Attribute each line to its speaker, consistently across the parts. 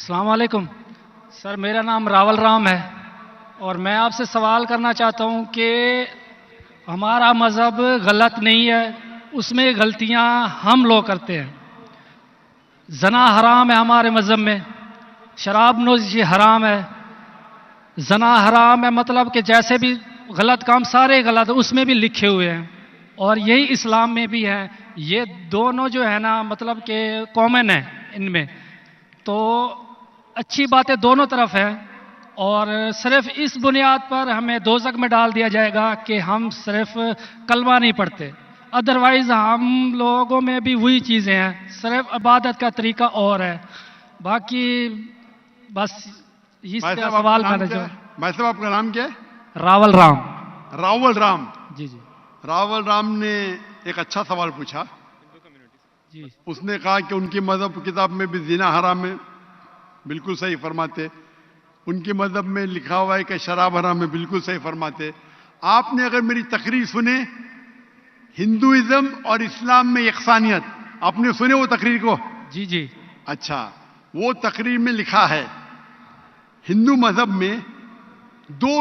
Speaker 1: अस्सलाम वालेकुम सर, मेरा नाम रावल राम है और मैं आपसे सवाल करना चाहता हूं कि हमारा मज़हब गलत नहीं है, उसमें गलतियां हम लोग करते हैं। जना हराम है हमारे मज़हब में, शराब नोशी हराम है, जना हराम है, मतलब कि जैसे भी गलत काम सारे गलत है उसमें भी लिखे हुए हैं और यही इस्लाम में भी है। ये दोनों जो है ना, मतलब कि कॉमन है इनमें। तो अच्छी बातें दोनों तरफ हैं और सिर्फ इस बुनियाद पर हमें दोज़ख में डाल दिया जाएगा कि हम सिर्फ कलमा नहीं पढ़ते। अदरवाइज हम लोगों में भी वही चीज़ें हैं, सिर्फ इबादत का तरीका और है। बाकी बस इस सवाल का जो
Speaker 2: भाई साहब, आपका नाम क्या है?
Speaker 1: रावल राम।
Speaker 2: रावल राम
Speaker 1: जी जी
Speaker 2: रावल राम ने एक अच्छा सवाल पूछा।
Speaker 1: जी
Speaker 2: उसने कहा कि उनकी मजहब किताब में भी जिना हराम है, बिल्कुल सही फरमाते। उनकी मजहब में लिखा हुआ है कि शराब हराम है, बिल्कुल सही फरमाते। आपने अगर मेरी तकरीर सुने हिंदुइज्म और इस्लाम में यकसानियत, आपने सुने वो तकरीर को?
Speaker 1: जी जी
Speaker 2: अच्छा, वो तकरीर में लिखा है हिंदू मजहब में दो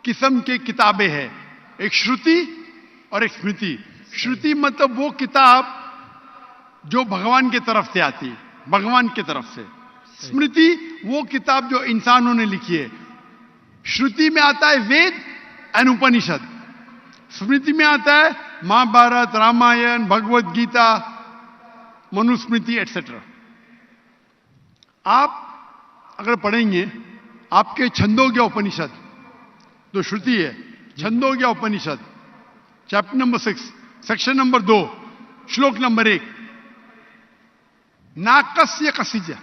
Speaker 2: किस्म के किताबें हैं, एक श्रुति और एक स्मृति। श्रुति मतलब वो किताब जो भगवान की तरफ से आती है, भगवान की तरफ से। स्मृति वो किताब जो इंसानों ने लिखी है। श्रुति में आता है वेद एंड उपनिषद, स्मृति में आता है महाभारत, रामायण, भगवत गीता, मनुस्मृति एटसेट्रा। आप अगर पढ़ेंगे आपके छंदोग्य उपनिषद जो श्रुति है, छंदोग्य उपनिषद चैप्टर नंबर 6 सेक्शन नंबर 2 श्लोक नंबर 1, नाकस्य कसिज,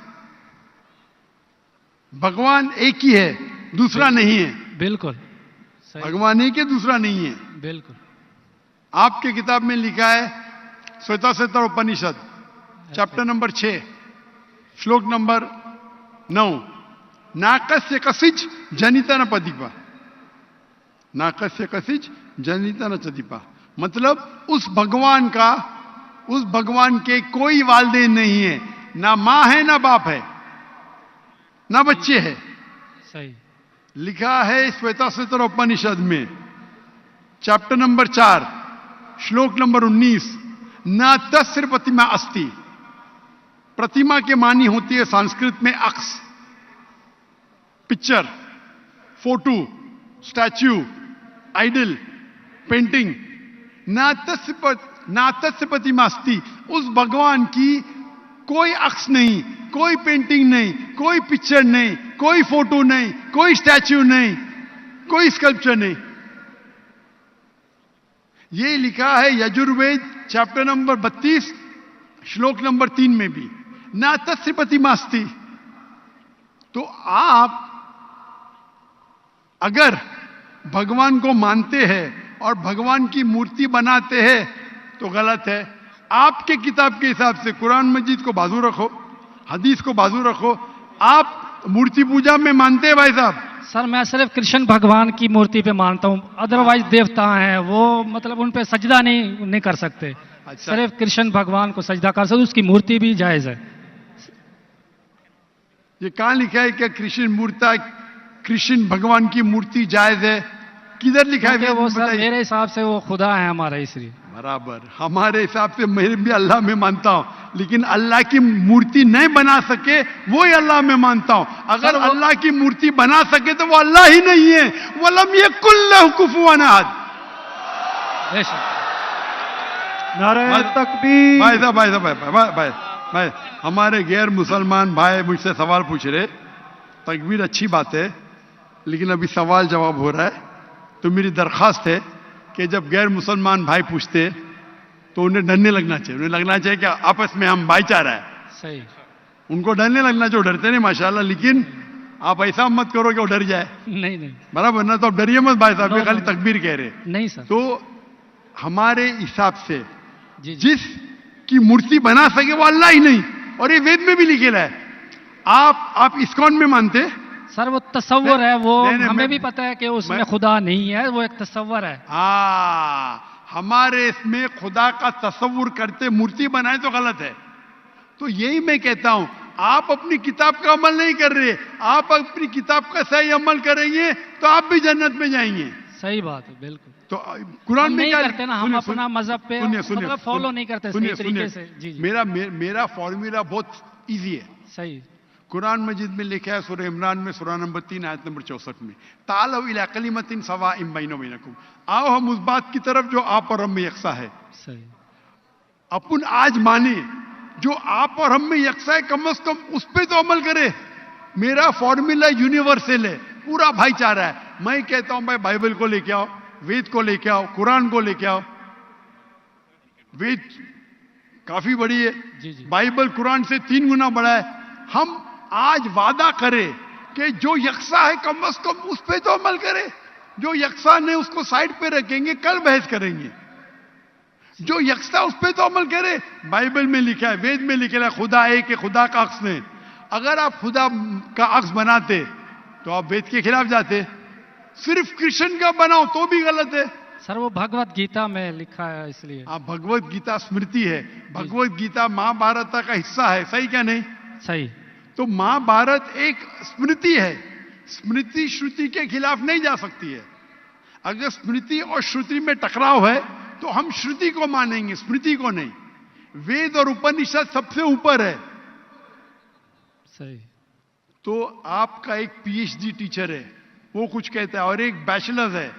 Speaker 2: भगवान एक ही है, दूसरा नहीं है।
Speaker 1: बिल्कुल
Speaker 2: भगवान एक है, दूसरा नहीं है।
Speaker 1: बिल्कुल
Speaker 2: आपके किताब में लिखा है श्वेताश्वेतर उपनिषद चैप्टर नंबर 6 श्लोक नंबर 9, नाकस्य कसिच जनिता न पदीपा, नाकस्य कसिच जनिता न चदीपा। मतलब उस भगवान का, उस भगवान के कोई वालिदैन नहीं है, ना मां है ना बाप है ना बच्चे है।
Speaker 1: सही
Speaker 2: लिखा है श्वेताश्वेतर उपनिषद में चैप्टर नंबर 4 श्लोक नंबर 19, न तस्य प्रतिमा अस्ति। प्रतिमा के मानी होती है संस्कृत में अक्स, picture, photo, statue, idol, painting. न तस्य प्रतिमा अस्ति, उस भगवान की कोई अक्स नहीं, कोई पेंटिंग नहीं, कोई पिक्चर नहीं, कोई फोटो नहीं, कोई स्टैच्यू नहीं, कोई स्कल्पचर नहीं। ये लिखा है यजुर्वेद चैप्टर नंबर 32 श्लोक नंबर 3 में भी, ना तस्य प्रतिमा अस्ति। तो आप अगर भगवान को मानते हैं और भगवान की मूर्ति बनाते हैं तो गलत है। आपके किताब के हिसाब से कुरान मजीद को बाजू रखो, हदीस को बाजू रखो। आप मूर्ति पूजा में मानते हैं भाई साहब?
Speaker 1: सर, मैं सिर्फ कृष्ण भगवान की मूर्ति पे मानता हूँ, अदरवाइज देवता हैं वो, मतलब उन पे सजदा नहीं कर सकते।
Speaker 2: अच्छा।
Speaker 1: सिर्फ कृष्ण भगवान को सजदा कर सकते, उसकी मूर्ति भी जायज है।
Speaker 2: ये कहां लिखा है कि कृष्ण भगवान की मूर्ति जायज है? किधर लिखा है?
Speaker 1: वो सर मेरे हिसाब से वो खुदा है हमारा, इसलिए।
Speaker 2: बराबर, हमारे हिसाब से मैं भी अल्लाह में मानता हूं, लेकिन अल्लाह की मूर्ति नहीं बना सके वो ही अल्लाह में मानता हूं। अगर अल्लाह की मूर्ति बना सके तो वो अल्लाह ही नहीं है। वलम यकुल लहु कुफुवन अहद।
Speaker 3: नारे तकबीर।
Speaker 2: भाई, हमारे गैर मुसलमान भाई मुझसे सवाल पूछ रहे। तकबीर अच्छी बात है, लेकिन अभी सवाल जवाब हो रहा है। तो मेरी दरखास्त है कि जब गैर मुसलमान भाई पूछते तो उन्हें डरने लगना चाहिए। उन्हें लगना चाहिए कि आपस में हम भाईचारा है।
Speaker 1: सही,
Speaker 2: उनको डरने लगना चाहिए। डरते नहीं माशाल्लाह, लेकिन आप ऐसा मत करो कि वो डर जाए।
Speaker 1: नहीं
Speaker 2: बराबर ना? तो आप डरिए मत भाई साहब, खाली तकबीर कह रहे।
Speaker 1: नहीं सर।
Speaker 2: तो हमारे हिसाब से
Speaker 1: जी
Speaker 2: जिस की मूर्ति बना सके वो अल्लाह ही नहीं, और ये वेद में भी लिखेला है। आप इस्कॉन में मानते?
Speaker 1: सर वो तस्वर है, वो
Speaker 2: नहीं,
Speaker 1: हमें भी पता है कि उसमें खुदा नहीं है, वो एक तस्वर है।
Speaker 2: हमारे इसमें खुदा का तस्वुर करते मूर्ति बनाए तो गलत है। तो यही मैं कहता हूं, आप अपनी किताब का अमल नहीं कर रहे, आप अपनी किताब का सही अमल करेंगे तो आप भी जन्नत में जाएंगे।
Speaker 1: सही बात है, बिल्कुल।
Speaker 2: तो कुरान
Speaker 1: हम
Speaker 2: में
Speaker 1: नहीं
Speaker 2: क्या
Speaker 1: करते ना, हम अपना मजहब पे मतलब फॉलो नहीं करते सही तरीके से। जी जी,
Speaker 2: मेरा फॉर्मूला बहुत इजी है।
Speaker 1: सही।
Speaker 2: कुरान मजीद में लिखा है सूरह इमरान में सूरह नंबर 3 आयत नंबर 64 में, तालौ इला कलिमतिन सवाइम बैना बैनकुम, आओ हम उस बात की तरफ जो आप और हम में यकसा है।
Speaker 1: सही।
Speaker 2: अपन आज माने जो आप और हम में यकसा है, कम से कम उस पे तो अमल करे। मेरा फॉर्मूला यूनिवर्सल है, पूरा भाईचारा है। मैं कहता हूं भाई बाइबल को लेके आओ, वेद को लेके आओ, कुरान को लेके आओ। वेद काफी बड़ी है,
Speaker 1: जी जी,
Speaker 2: बाइबल कुरान से 3 गुना बड़ा है। हम आज वादा करें कि जो यकसा है कम से कम उस पे तो अमल करे। जो यकसा नहीं उसको साइड पे रखेंगे, कल बहस करेंगे। जो यकसा उस पे तो अमल करे। बाइबल में लिखा है, वेद में लिखा है खुदा एक है, खुदा का अक्स नहीं। अगर आप खुदा का अक्स बनाते तो आप वेद के खिलाफ जाते। सिर्फ कृष्ण का बनाओ तो भी गलत है।
Speaker 1: सर वो भगवत गीता में लिखा है, इसलिए।
Speaker 2: आप भगवत गीता स्मृति है, भगवत गीता महाभारत का हिस्सा है, सही क्या नहीं?
Speaker 1: सही।
Speaker 2: तो महाभारत एक स्मृति है, स्मृति श्रुति के खिलाफ नहीं जा सकती है। अगर स्मृति और श्रुति में टकराव है तो हम श्रुति को मानेंगे, स्मृति को नहीं। वेद और उपनिषद सबसे ऊपर है।
Speaker 1: सही।
Speaker 2: तो आपका एक पीएचडी टीचर है, वो कुछ कहता है, और एक बैचलर है।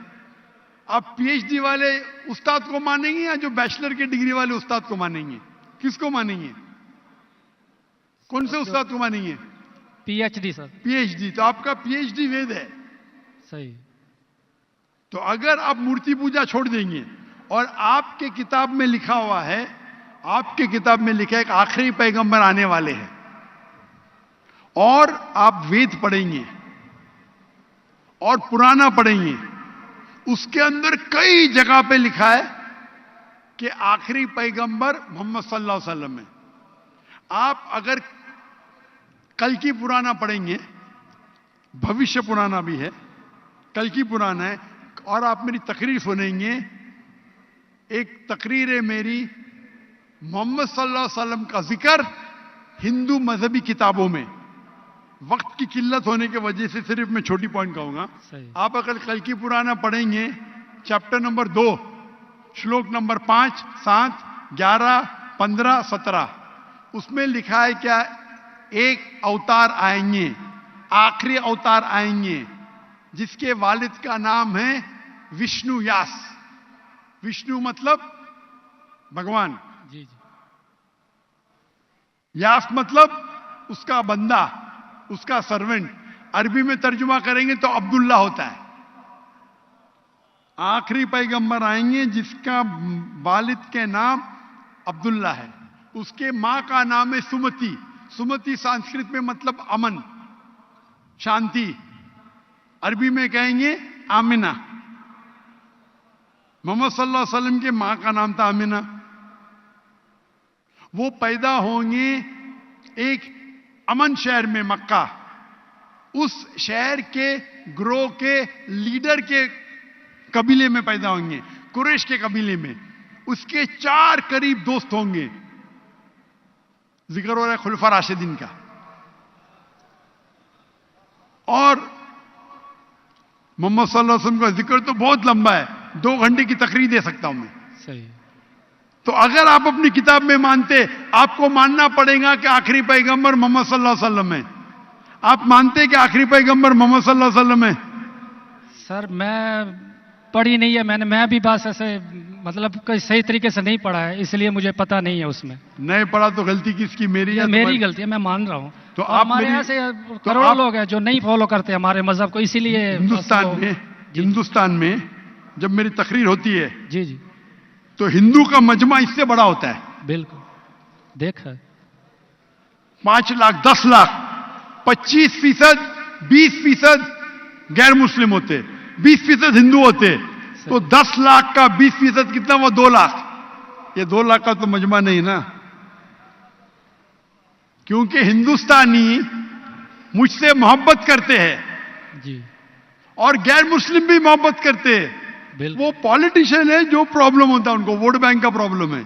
Speaker 2: आप पीएचडी वाले उस्ताद को मानेंगे या जो बैचलर के डिग्री वाले उस्ताद को मानेंगे? किसको मानेंगे? कौन से उस्ताद को मानेंगे?
Speaker 1: PhD sir.
Speaker 2: पीएचडी। तो आपका पीएचडी वेद है।
Speaker 1: सही।
Speaker 2: तो अगर आप मूर्ति पूजा छोड़ देंगे और आपके किताब में लिखा हुआ है, आपके किताब में लिखा है कि आखिरी पैगंबर आने वाले हैं, और आप वेद पढ़ेंगे और पुराना पढ़ेंगे, उसके अंदर कई जगह पे लिखा है कि आखिरी पैगंबर मोहम्मद सल्लल्लाहु अलैहि वसल्लम है। आप अगर कल की पुराना पढ़ेंगे, भविष्य पुराना भी है, कल की पुराना है, और आप मेरी तकरीर सुनेंगे। एक तकरीर है मेरी, मोहम्मद सल्लल्लाहु अलैहि वसल्लम का जिक्र हिंदू मजहबी किताबों में। वक्त की किल्लत होने की वजह से सिर्फ मैं छोटी पॉइंट कहूंगा। आप अगर कल की पुराना पढ़ेंगे, चैप्टर नंबर 2, श्लोक नंबर 5, 7, 11, 15, 17, उसमें लिखा है क्या? एक अवतार आएंगे, आखिरी अवतार आएंगे, जिसके वालिद का नाम है विष्णु व्यास। विष्णु मतलब भगवान,
Speaker 1: जी जी।
Speaker 2: व्यास मतलब उसका बंदा, उसका सर्वेंट। अरबी में तर्जुमा करेंगे तो अब्दुल्ला होता है। आखिरी पैगंबर आएंगे जिसका वालिद के नाम अब्दुल्ला है। उसके मां का नाम है सुमति। सुमति संस्कृत में मतलब अमन, शांति। अरबी में कहेंगे आमिना। मोहम्मद सल्लल्लाहु अलैहि वसल्लम के मां का नाम था आमिना। वो पैदा होंगे एक अमन शहर में, मक्का। उस शहर के ग्रोह के लीडर के कबीले में पैदा होंगे, कुरैश के कबीले में। उसके 4 करीब दोस्त होंगे। जिक्र हो रहा है खुलफा राशिदीन का। और मोहम्मद सल्लल्लाहु अलैहि वसल्लम का जिक्र तो बहुत लंबा है, 2 घंटे की तकरीर दे सकता हूं मैं।
Speaker 1: सही।
Speaker 2: तो अगर आप अपनी किताब में मानते, आपको मानना पड़ेगा कि आखिरी पैगंबर मोहम्मद सल्लल्लाहु अलैहि वसल्लम है। आप मानते कि आखिरी पैगंबर मोहम्मद सल्लल्लाहु अलैहि वसल्लम है?
Speaker 1: सर मैं पढ़ी नहीं है, मैं भी बस ऐसे मतलब कोई सही तरीके से नहीं पढ़ा है, इसलिए मुझे पता नहीं है उसमें।
Speaker 2: नहीं पढ़ा तो गलती किसकी? मेरी या
Speaker 1: मेरी गलती है, मैं मान रहा हूं।
Speaker 2: तो
Speaker 1: आप हमारे यहाँ से करोड़ों लोग हैं जो नहीं फॉलो करते हमारे मजहब को, इसीलिए
Speaker 2: हिंदुस्तान में जब मेरी तकरीर होती है,
Speaker 1: जी जी,
Speaker 2: तो हिंदू का मजमा इससे बड़ा होता है।
Speaker 1: बिल्कुल देखा।
Speaker 2: 5 लाख, 10 लाख, 25%, 20% गैर मुस्लिम होते, 20% हिंदू होते। तो 10 लाख का 20% कितना हुआ? 2 लाख। ये 2 लाख का तो मजमा नहीं ना, क्योंकि हिंदुस्तानी मुझसे मोहब्बत करते हैं
Speaker 1: जी,
Speaker 2: और गैर मुस्लिम भी मोहब्बत करते हैं। वो पॉलिटिशियन है जो प्रॉब्लम होता है उनको, वोट बैंक का प्रॉब्लम है।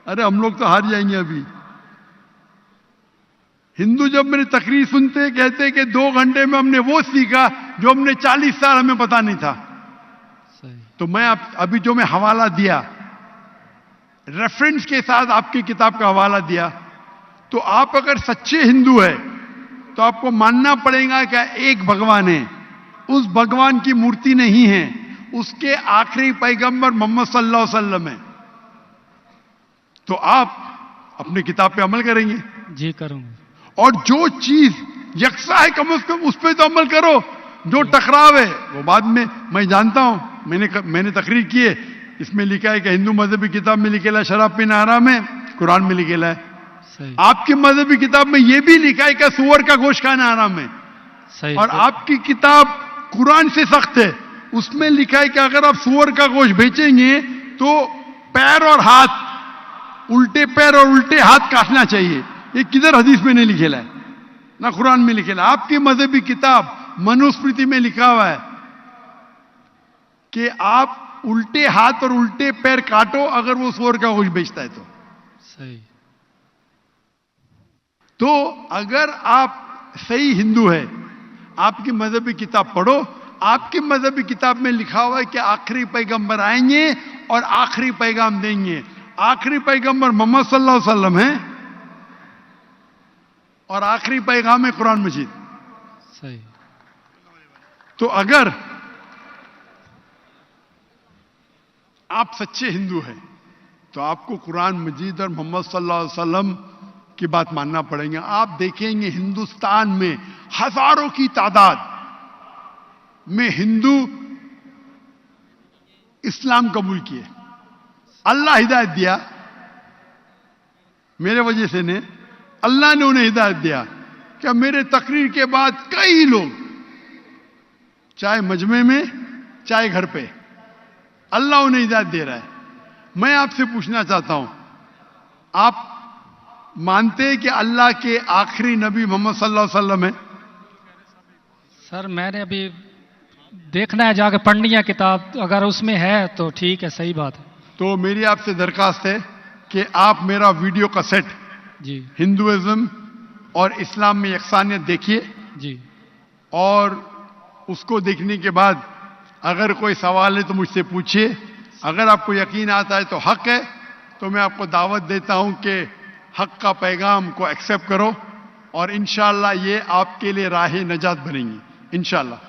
Speaker 2: अरे हम लोग तो हार जाएंगे अभी। हिंदू जब मेरी तकरीर सुनते कहते कि 2 घंटे में हमने वो सीखा जो हमने 40 साल हमें पता नहीं था।
Speaker 1: सही।
Speaker 2: तो मैं अभी जो मैं हवाला दिया, रेफरेंस के साथ आपकी किताब का हवाला दिया, तो आप अगर सच्चे हिंदू है तो आपको मानना पड़ेगा कि एक भगवान है, उस भगवान की मूर्ति नहीं है, उसके आखिरी पैगंबर मोहम्मद सल्लल्लाहु अलैहि वसल्लम है। तो आप अपनी किताब पे अमल करेंगे।
Speaker 1: जी करूंगा।
Speaker 2: और जो चीज यकसा है कम से कम उस पर तो अमल करो। जो टकराव है वो बाद में, मैं जानता हूं, मैंने तकरीर की है, इसमें लिखा है कि हिंदू मजहबी किताब में लिखेला शराब पीना हराम है, कुरान में लिखेला है।
Speaker 1: सही।
Speaker 2: आपकी मजहबी किताब में यह भी लिखा है कि सुअर का गोश्त खाना हराम है।
Speaker 1: सही।
Speaker 2: और आपकी किताब कुरान से सख्त है, उसमें लिखा है कि अगर आप सुअर का गोश्त बेचेंगे तो पैर और हाथ, उल्टे पैर और उल्टे हाथ काटना चाहिए। ये किधर हदीस में नहीं लिखेला है, ना कुरान में लिखेला। आपकी मजहबी किताब मनुस्मृति में लिखा हुआ है कि आप उल्टे हाथ और उल्टे पैर काटो अगर वो सुअर का गोश्त बेचता है तो।
Speaker 1: सही।
Speaker 2: तो अगर आप सही हिंदू है, आपकी मजहबी किताब पढ़ो। आपकी मजहबी किताब में लिखा हुआ है कि आखिरी पैगंबर आएंगे और आखिरी पैगाम देंगे। आखिरी पैगंबर मोहम्मद सल्लल्लाहु अलैहि वसल्लम है और आखिरी पैगाम है कुरान मजीद।
Speaker 1: सही।
Speaker 2: तो अगर आप सच्चे हिंदू हैं तो आपको कुरान मजीद और मोहम्मद सल्लल्लाहु अलैहि वसल्लम की बात मानना पड़ेगा। आप देखेंगे हिंदुस्तान में हजारों की तादाद में हिंदू इस्लाम कबूल किए। अल्लाह हिदायत दिया, मेरे वजह से ने, अल्लाह ने उन्हें हिदायत दिया कि मेरे तकरीर के बाद कई लोग, चाहे मजमे में चाहे घर पे, अल्लाह उन्हें हिदायत दे रहा है। मैं आपसे पूछना चाहता हूं, आप मानते हैं कि अल्लाह के आखिरी नबी मोहम्मद सल्लल्लाहु अलैहि वसल्लम है?
Speaker 1: सर मैंने अभी देखना है, जाके पढ़नी है किताब, अगर उसमें है तो ठीक है, सही बात है।
Speaker 2: तो मेरी आपसे दरखास्त है कि आप मेरा वीडियो कैसेट
Speaker 1: जी।
Speaker 2: हिंदुइज्म और इस्लाम में यकसानियत देखिए,
Speaker 1: जी।
Speaker 2: और उसको देखने के बाद अगर कोई सवाल है तो मुझसे पूछिए। अगर आपको यकीन आता है तो हक है, तो मैं आपको दावत देता हूं कि हक का पैगाम को एक्सेप्ट करो और इंशाअल्लाह ये आपके लिए राह नजात बनेंगी इंशाअल्लाह।